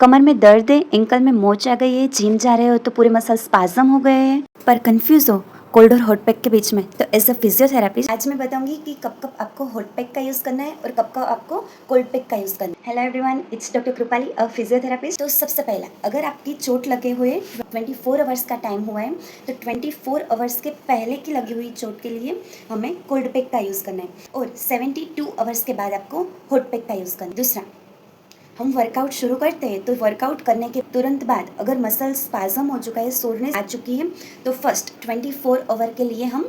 कमर में दर्द है, एंकल में मोच आ गई है, जिम जा रहे हो तो पूरे मसल स्पाज्म हो गए हैं, पर कंफ्यूज हो कोल्ड और हॉट पैक के बीच में, तो एज अ फिजियोथेरापिस्ट आज मैं बताऊंगी कि कब कब आपको हॉट पैक का यूज़ करना है और कब कब आपको कोल्ड पैक का यूज़ करना है। Hello everyone, it's doctor Kripali, a physiotherapist. तो सबसे पहला, अगर आपकी चोट लगे हुए 24 आवर्स का टाइम हुआ है तो 24 आवर्स के पहले की लगी हुई चोट के लिए हमें कोल्ड पैक का यूज़ करना है और 72 आवर्स के बाद आपको हॉट पैक का यूज़ करना है। दूसरा, हम वर्कआउट शुरू करते हैं तो वर्कआउट करने के तुरंत बाद अगर मसल स्पाज्म हो चुका है, सोरनेस आ चुकी है, तो फर्स्ट 24 आवर के लिए हम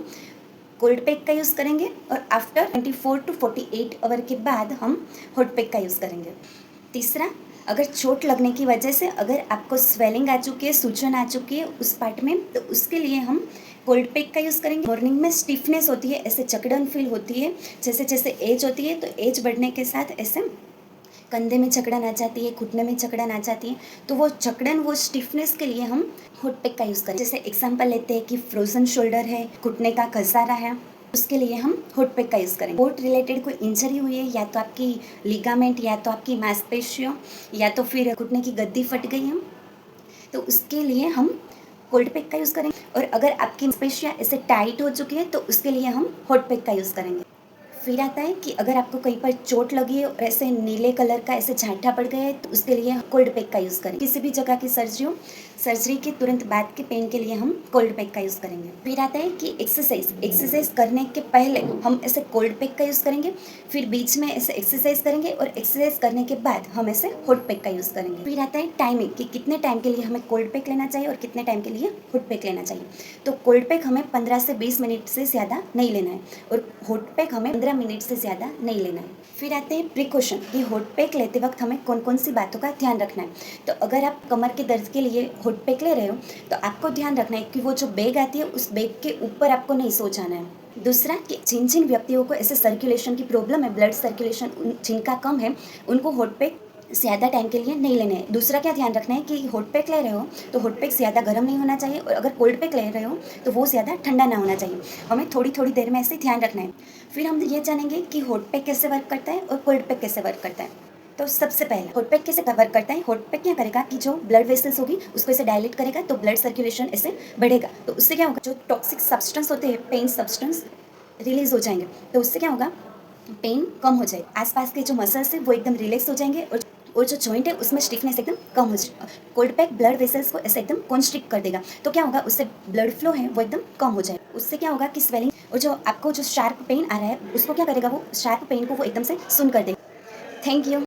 कोल्ड पैक का यूज़ करेंगे और आफ्टर 24 टू 48 आवर के बाद हम हॉट पैक का यूज़ करेंगे। तीसरा, अगर चोट लगने की वजह से अगर आपको स्वेलिंग आ चुकी है, सूजन आ चुकी है उस पार्ट में, तो उसके लिए हम कोल्ड पैक का यूज़ करेंगे। मॉर्निंग में स्टिफनेस होती है, ऐसे जकड़न फील होती है, जैसे जैसे एज होती है तो एज बढ़ने के साथ ऐसे कंधे में जकड़न आ जाती है, घुटने में जकड़न आ जाती है, तो वो जकड़न, वो स्टिफनेस के लिए हम हॉट पैक का यूज़ करें। जैसे एग्जांपल लेते हैं कि फ्रोजन शोल्डर है, घुटने का घसारा है, उसके लिए हम हॉट पैक का यूज़ करेंगे। बोट रिलेटेड कोई इंजरी हुई है, या तो आपकी लिगामेंट, या तो आपकी मांसपेशियों, या तो फिर घुटने की गद्दी फट गई है, तो उसके लिए हम कोल्ड पैक का यूज़ करेंगे। और अगर आपकी मांसपेशियाँ ऐसे टाइट हो चुकी है तो उसके लिए हम हॉट पैक का यूज़ करेंगे। फिर आता है कि अगर आपको कहीं पर चोट लगी है और ऐसे नीले कलर का ऐसे झांठा पड़ गया है तो उसके लिए कोल्ड पैक का यूज़ करेंगे। किसी भी जगह की सर्जरी हो, सर्जरी के तुरंत बाद के पेन के लिए हम कोल्ड पैक का यूज़ करेंगे। फिर आता है कि एक्सरसाइज करने के पहले हम ऐसे कोल्ड पैक का यूज़ करेंगे, फिर बीच में ऐसे एक्सरसाइज करेंगे और एक्सरसाइज करने के बाद हम ऐसे हॉट पैक का यूज़ करेंगे। फिर आता है टाइमिंग कि कितने टाइम के लिए हमें कोल्ड पैक लेना चाहिए और कितने टाइम के लिए हॉट पैक लेना चाहिए। तो कोल्ड पैक हमें 15 से 20 मिनट से ज़्यादा नहीं लेना है और हॉट पैक हमें 15 मिनट से ज़्यादा नहीं लेना है। फिर आते हैं प्रिकॉशन कि हॉट पैक लेते वक्त हमें कौन कौन सी बातों का ध्यान रखना है। तो अगर आप कमर के दर्द के लिए हॉट पैक ले रहे हो तो आपको ध्यान रखना है कि वो जो बैग आती है उस बैग के ऊपर आपको नहीं सो जाना है। दूसरा, कि जिन जिन व्यक्तियों को ऐसे सर्कुलेशन की प्रॉब्लम है, ब्लड सर्कुलेशन जिनका कम है, उनको हॉट पैक ज़्यादा टाइम के लिए नहीं लेने हैं। दूसरा क्या ध्यान रखना है कि हॉट पैक ले रहे हो तो हॉट पैक ज़्यादा गर्म नहीं होना चाहिए और अगर कोल्ड पैक ले रहे हो तो वो ज़्यादा ठंडा ना होना चाहिए। हमें थोड़ी थोड़ी देर में ऐसे ध्यान रखना है। फिर हम ये जानेंगे कि हॉट पैक कैसे वर्क करता है और कोल्ड पैक कैसे वर्क करता है। तो सबसे पहले हॉट पैक कैसे वर्क करता है। हॉट पैक क्या करेगा कि जो ब्लड वेसल्स होगी उसको ऐसे डायलेट करेगा तो ब्लड सर्कुलेशन ऐसे बढ़ेगा, तो उससे क्या होगा, जो टॉक्सिक सब्सटेंस होते हैं, पेन सब्सटेंस रिलीज हो जाएंगे, तो उससे क्या होगा, पेन कम हो जाए, आसपास के जो मसल्स है वो एकदम रिलैक्स हो जाएंगे और जो जॉइंट है उसमें स्टिफनेस एकदम कम हो जाए। कोल्ड पैक ब्लड वेसल्स को ऐसे एकदम कॉन्स्ट्रिक्ट कर देगा, तो क्या होगा, उससे ब्लड फ्लो है वो एकदम कम हो जाए। उससे क्या होगा कि स्वेलिंग और जो आपको जो शार्प पेन आ रहा है उसको क्या करेगा, वो शार्प पेन को वो एकदम से सुन कर देगा। Thank you.